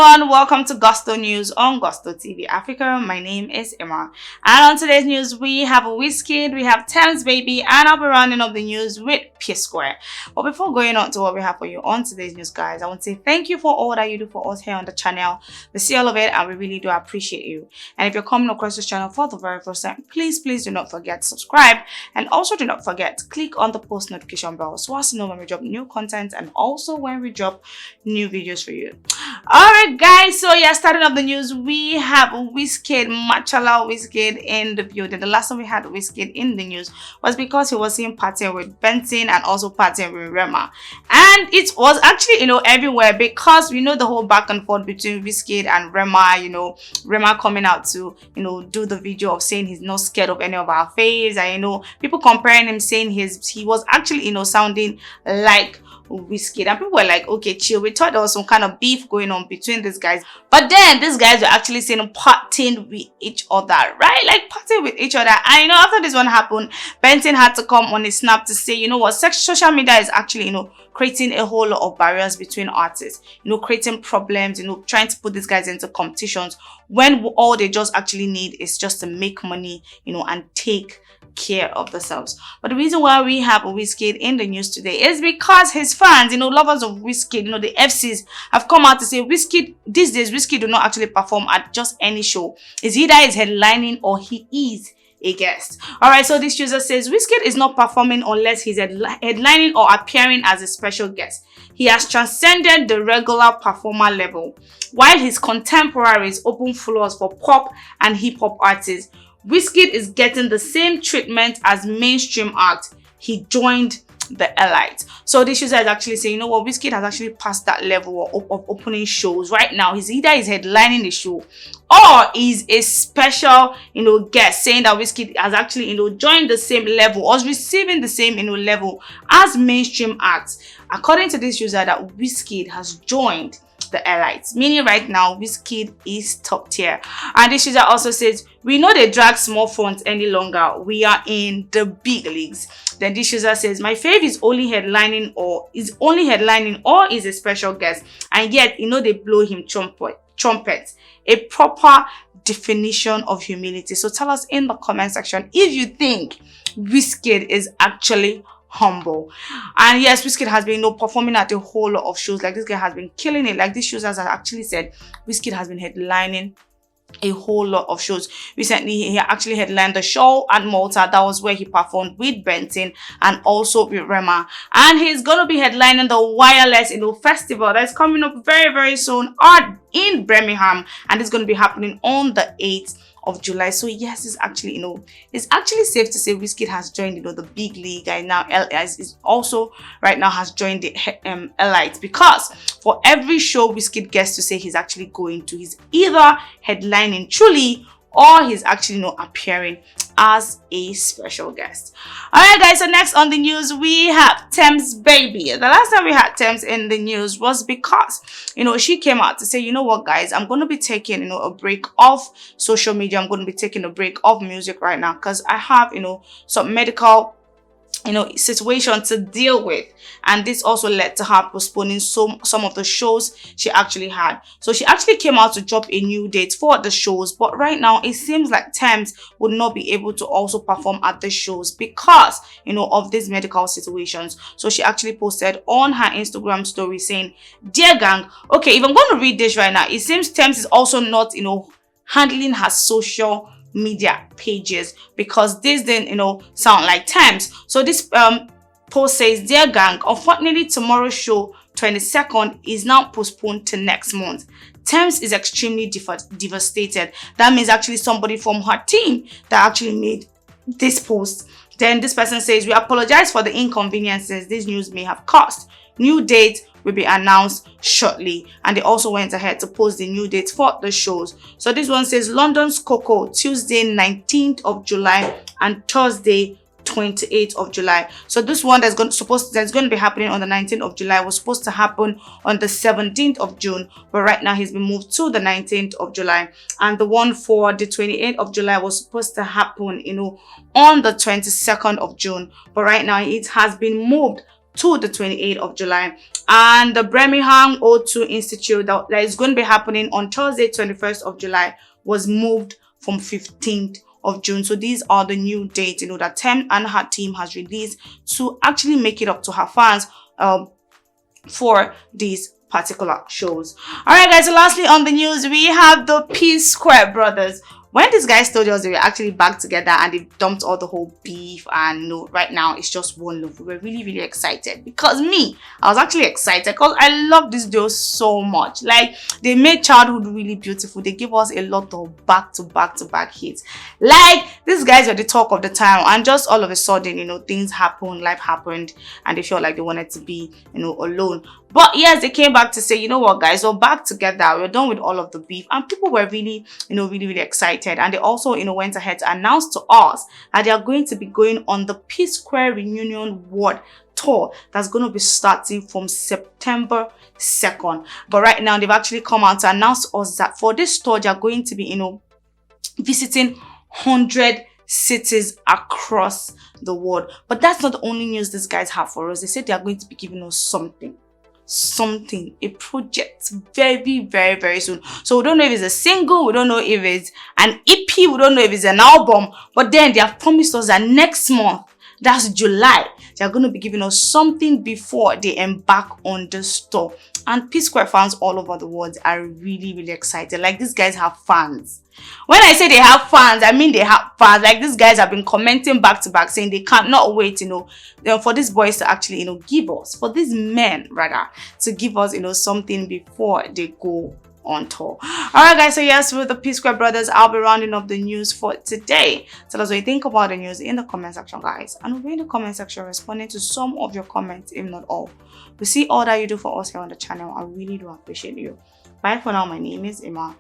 everyone, welcome to Gusto News on Gusto TV Africa. My name is Emma, and on today's news we have Wizkid, we have Tems baby, and I'll be rounding up the news with P Square. But before going on to what we have for you on today's news, guys, I want to say thank you for all that you do for us here on the channel. We see all of it and we really do appreciate you. And if you're coming across this channel for the very first time, please do not forget to subscribe, and also do not forget to click on the post notification bell so as to know when we drop new content and also when we drop new videos for you. Alright guys, so yeah, starting off the news, we have Wizkid, Machala Wizkid in the building. The last time we had Wizkid in the news was because he was seen partying with Benson and also partying with Rema. And it was actually, everywhere, because we know the whole back and forth between Wizkid and Rema, Rema coming out to, do the video of saying he's not scared of any of our faves, and people comparing him, saying he was actually, sounding like Wizkid, and people were like, okay, chill, we thought there was some kind of beef going on between these guys, but then these guys were actually saying partying with each other, right? Like partying with each other. And after this one happened, Benson had to come on his snap to say, what, social media is actually, creating a whole lot of barriers between artists, creating problems, trying to put these guys into competitions when all they just actually need is just to make money, and take care of themselves. But the reason why we have Wizkid in the news today is because his fans, lovers of Wizkid, the FCs, have come out to say Wizkid, these days Wizkid do not actually perform at just any show. It's either he's headlining or he is a guest. Alright, so this user says Wizkid is not performing unless he's headlining or appearing as a special guest. He has transcended the regular performer level, while his contemporaries open floors for pop and hip-hop artists. Wizkid is getting the same treatment as mainstream acts. He joined the elite. So this user is actually saying, Wizkid has actually passed that level of opening shows. Right now, he's headlining the show, or is a special, guest, saying that Wizkid has actually, joined the same level or is receiving the same, level as mainstream acts. According to this user, that Wizkid has joined the elites, meaning right now Wizkid is top tier. And this user also says, we know they drag small fonts any longer, we are in the big leagues. Then this user says, my fave is only headlining or is a special guest, and yet they blow him trumpet. A proper definition of humility. So tell us in the comment section if you think Wizkid is actually humble. And yes, Wizkid has been performing at a whole lot of shows. Like, this guy has been killing it. Like, this users has actually said Wizkid has been headlining a whole lot of shows. Recently, he actually headlined the show at Malta. That was where he performed with Benson and also with Rema. And he's gonna be headlining the Wireless festival that's coming up very, very soon in Birmingham, and it's gonna be happening on the 8th of July. So yes, it's actually it's actually safe to say Wizkid has joined the big league, and now is also right now has joined the elite, because for every show Wizkid gets to say he's actually going to, he's either headlining truly or he's actually appearing as a special guest. Alright guys, so next on the news we have Tems baby. The last time we had Tems in the news was because she came out to say, what guys, I'm going to be taking a break off social media. I'm going to be taking a break off music right now because I have some medical situation to deal with, and this also led to her postponing some of the shows she actually had. So she actually came out to drop a new date for the shows, but right now it seems like Tems would not be able to also perform at the shows because of these medical situations. So she actually posted on her Instagram story saying, dear gang, okay, if I'm going to read this right now, it seems Tems is also not handling her social media pages, because this didn't sound like Tems. So this post says, dear gang, unfortunately tomorrow's show 22nd is now postponed to next month. Tems is extremely devastated. That means actually somebody from her team that actually made this post. Then this person says, we apologize for the inconveniences this news may have caused. New date will be announced shortly. And they also went ahead to post the new dates for the shows. So this one says London's Coco, Tuesday 19th of July and Thursday 28th of July. So this one that's going to be happening on the 19th of July was supposed to happen on the 17th of June, but right now he's been moved to the 19th of July. And the one for the 28th of July was supposed to happen on the 22nd of June, but right now it has been moved to the 28th of July. And the Birmingham O2 Institute that is going to be happening on Thursday, 21st of July, was moved from 15th of June. So these are the new dates, that Tems and her team has released to actually make it up to her fans for these particular shows. All right, guys. So lastly on the news, we have the P-Square brothers. When these guys told us they were actually back together and they dumped all the whole beef, and right now it's just one love, we were really, really excited. Because I was actually excited because I love this duo so much. Like, they made childhood really beautiful. They give us a lot of back-to-back hits. Like, these guys were the talk of the time, and just all of a sudden, things happened, life happened, and they felt like they wanted to be, alone. But yes, they came back to say, you know what, guys, we're back together. We're done with all of the beef. And people were really, really, really excited. And they also, went ahead to announce to us that they are going to be going on the P-Square Reunion World Tour that's going to be starting from September 2nd. But right now, they've actually come out to announce to us that for this tour, they're going to be, visiting 100 cities across the world. But that's not the only news these guys have for us. They said they are going to be giving us a project very, very, very soon. So we don't know if it's a single, we don't know if it's an EP, we don't know if it's an album, but then they have promised us that next month, that's July, they're going to be giving us something before they embark on this tour. And P-Square fans all over the world are really, really excited. Like, these guys have fans. When I say they have fans, I mean they have fans. Like, these guys have been commenting back to back saying they cannot wait, for these boys to actually, give us, for these men rather, to give us, something before they go on tour. All right, guys. So yes, with the P-Square brothers, I'll be rounding up the news for today. Tell us what you think about the news in the comment section, guys. And we'll be in the comment section responding to some of your comments, if not all. We see all that you do for us here on the channel. I really do appreciate you. Bye for now. My name is Emma.